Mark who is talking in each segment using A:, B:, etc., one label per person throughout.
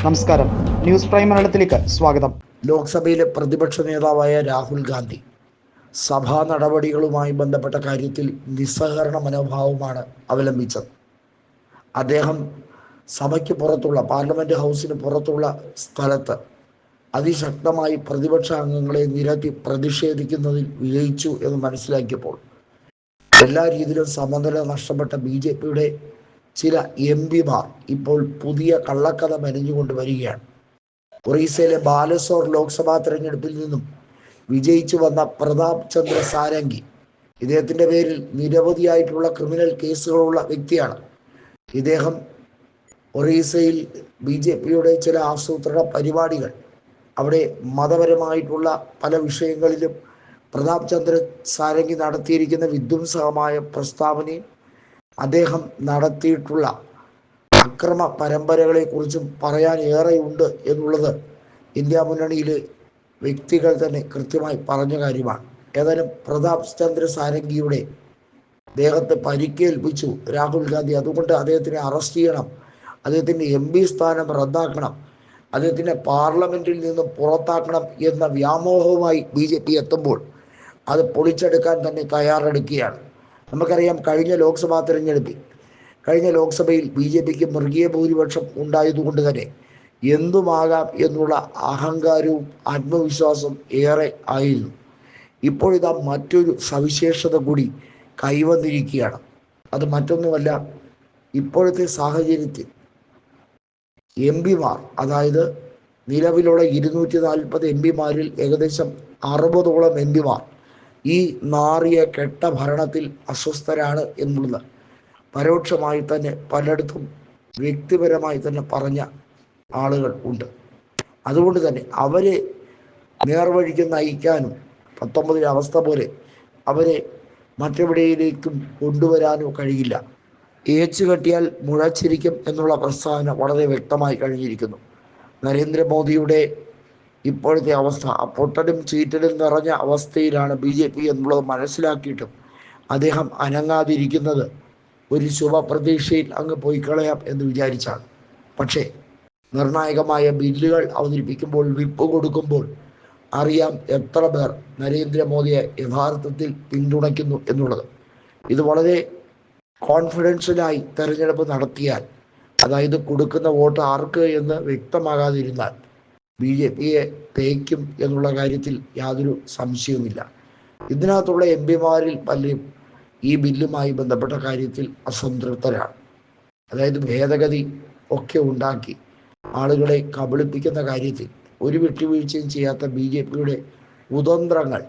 A: നമസ്കാരം, news prime മലയാളത്തിലേക്ക് സ്വാഗതം.
B: ലോക്സഭയിലെ പ്രതിപക്ഷ നേതാവായ രാഹുൽ ഗാന്ധി സഭാ നടപടികളുമായി ബന്ധപ്പെട്ട കാര്യത്തിൽ നിസ്സഹകരണ മനോഭാവമാണ് അവലംബിച്ചത്. അദ്ദേഹം സഭയ്ക്ക് പുറത്തുള്ള പാർലമെന്റ് ഹൗസിന് പുറത്തുള്ള സ്ഥലത്ത് അതിശക്തമായി പ്രതിപക്ഷ അംഗങ്ങളെ നിരത്തി പ്രതിഷേധിക്കുന്നതിൽ വിജയിച്ചു എന്ന് മനസ്സിലാക്കിയപ്പോൾ എല്ലാ രീതിയിലും സമനില നഷ്ടപ്പെട്ട BJPയുടെ ചില MP-മാർ ഇപ്പോൾ പുതിയ കള്ളക്കഥ മെനഞ്ഞുകൊണ്ട് വരികയാണ്. ഒറീസയിലെ ബാലസോർ ലോക്സഭാ തെരഞ്ഞെടുപ്പിൽ നിന്നും വിജയിച്ചു വന്ന പ്രതാപ് ചന്ദ്ര സാരംഗി, ഇദ്ദേഹത്തിൻ്റെ പേരിൽ നിരവധിയായിട്ടുള്ള ക്രിമിനൽ കേസുകളുള്ള വ്യക്തിയാണ്. ഇദ്ദേഹം ഒറീസയിൽ BJPയുടെ ചില ആസൂത്രണ പരിപാടികൾ, അവിടെ മതപരമായിട്ടുള്ള പല വിഷയങ്ങളിലും പ്രതാപ് ചന്ദ്ര സാരംഗി നടത്തിയിരിക്കുന്ന വിധ്വംസകമായ പ്രസ്താവനയും അദ്ദേഹം നടത്തിയിട്ടുള്ള അക്രമ പരമ്പരകളെക്കുറിച്ചും പറയാൻ ഏറെയുണ്ട് എന്നുള്ളത് ഇന്ത്യ മുന്നണിയിലെ വ്യക്തികൾ തന്നെ കൃത്യമായി പറഞ്ഞ കാര്യമാണ്. ഏതായാലും പ്രതാപ് ചന്ദ്ര സാരംഗിയുടെ ദേഹത്തെ പരിക്കേൽപ്പിച്ചു രാഹുൽ ഗാന്ധി. അതുകൊണ്ട് അദ്ദേഹത്തിനെ അറസ്റ്റ് ചെയ്യണം, അദ്ദേഹത്തിൻ്റെ MP സ്ഥാനം റദ്ദാക്കണം, അദ്ദേഹത്തിനെ പാർലമെന്റിൽ നിന്നും പുറത്താക്കണം എന്ന വ്യാമോഹവുമായി BJP എത്തുമ്പോൾ അത് പൊളിച്ചെടുക്കാൻ തന്നെ തയ്യാറെടുക്കുകയാണ്. നമുക്കറിയാം, കഴിഞ്ഞ ലോക്സഭയിൽ BJPക്ക് മൃഗീയ ഭൂരിപക്ഷം ഉണ്ടായതുകൊണ്ട് തന്നെ എന്തുമാകാം എന്നുള്ള അഹങ്കാരവും ആത്മവിശ്വാസം ഏറെ ആയിരുന്നു. ഇപ്പോഴിതാ മറ്റൊരു സവിശേഷത കൂടി കൈവന്നിരിക്കുകയാണ്. അത് മറ്റൊന്നുമല്ല, ഇപ്പോഴത്തെ സാഹചര്യത്തിൽ MP-മാർ, അതായത് നിലവിലുള്ള 240 MP-മാരിൽ ഏകദേശം 60ഓളം MP-മാർ ഈ നാറിയ കെട്ട ഭരണത്തിൽ അസ്വസ്ഥരാണ് എന്നുള്ളത് പരോക്ഷമായി തന്നെ പലയിടത്തും വ്യക്തിപരമായി തന്നെ പറഞ്ഞ ആളുകൾ ഉണ്ട്. അതുകൊണ്ട് തന്നെ അവരെ നേർവഴിക്ക് നയിക്കാനും 19 അവസ്ഥ പോലെ അവരെ മറ്റെവിടെയിലേക്കും കൊണ്ടുവരാനോ കഴിയില്ല. ഏച്ചു കെട്ടിയാൽ മുഴച്ചിരിക്കും എന്നുള്ള പ്രസ്താവന വളരെ വ്യക്തമായി കഴിഞ്ഞിരിക്കുന്നു. നരേന്ദ്രമോദിയുടെ ഇപ്പോഴത്തെ അവസ്ഥ പൊട്ടലും ചീറ്റലും നിറഞ്ഞ അവസ്ഥയിലാണ് BJP എന്നുള്ളത് മനസ്സിലാക്കിയിട്ടും അദ്ദേഹം അനങ്ങാതിരിക്കുന്നത് ഒരു ശുഭപ്രതീക്ഷയിൽ അങ്ങ് പോയി കളയാം എന്ന് വിചാരിച്ചാണ്. പക്ഷേ നിർണായകമായ ബില്ലുകൾ അവതരിപ്പിക്കുമ്പോൾ, വിപ്പ് കൊടുക്കുമ്പോൾ അറിയാം എത്ര പേർ നരേന്ദ്രമോദിയെ യഥാർത്ഥത്തിൽ പിന്തുണയ്ക്കുന്നു എന്നുള്ളത്. ഇത് വളരെ കോൺഫിഡൻഷ്യലായി തെരഞ്ഞെടുപ്പ് നടത്തിയാൽ, അതായത് കൊടുക്കുന്ന വോട്ട് ആർക്ക് എന്ന് വ്യക്തമാകാതിരുന്നാൽ BJPയെ തേക്കും എന്നുള്ള കാര്യത്തിൽ യാതൊരു സംശയവുമില്ല. ഇതിനകത്തുള്ള MP-മാരിൽ പലരും ഈ ബില്ലുമായി ബന്ധപ്പെട്ട കാര്യത്തിൽ അസംതൃപ്തരാണ്. അതായത് ഭേദഗതി ഒക്കെ ഉണ്ടാക്കി ആളുകളെ കബളിപ്പിക്കുന്ന കാര്യത്തിൽ ഒരു വിട്ടുവീഴ്ചയും ചെയ്യാത്ത BJPയുടെ കുതന്ത്രങ്ങൾ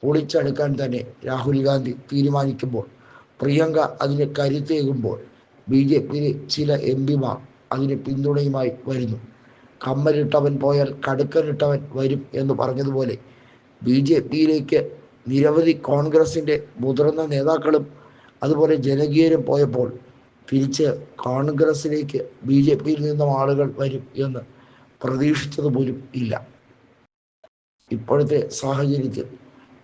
B: പൊളിച്ചെടുക്കാൻ തന്നെ രാഹുൽ ഗാന്ധി തീരുമാനിക്കുമ്പോൾ, പ്രിയങ്ക അതിന് കരുത്തേകുമ്പോൾ BJPയിലെ ചില MP-മാർ അതിന് പിന്തുണയുമായി വരുന്നു. കമ്മലിട്ടവൻ പോയാൽ കടുക്കനിട്ടവൻ വരും എന്ന് പറഞ്ഞതുപോലെ BJPയിലേക്ക് നിരവധി കോൺഗ്രസിൻ്റെ മുതിർന്ന നേതാക്കളും അതുപോലെ ജനകീയരും പോയപ്പോൾ തിരിച്ച് കോൺഗ്രസിലേക്ക് BJPയിൽ നിന്നും ആളുകൾ വരും എന്ന് പ്രതീക്ഷിച്ചതുപോലും ഇല്ല. ഇപ്പോഴത്തെ സാഹചര്യത്തിൽ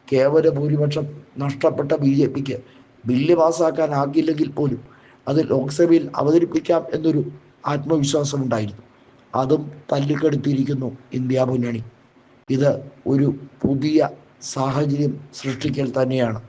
B: കേവല ഭൂരിപക്ഷം നഷ്ടപ്പെട്ട BJPക്ക് ബില്ല് പാസ്സാക്കാനാകില്ലെങ്കിൽ പോലും അത് ലോക്സഭയിൽ അവതരിപ്പിക്കാം എന്നൊരു ആത്മവിശ്വാസമുണ്ടായിരുന്നു. അതും തല്ലിക്കെടുത്തിരിക്കുന്നു ഇന്ത്യ മുന്നണി. ഇത് ഒരു പുതിയ സാഹചര്യം സൃഷ്ടിക്കൽ തന്നെയാണ്.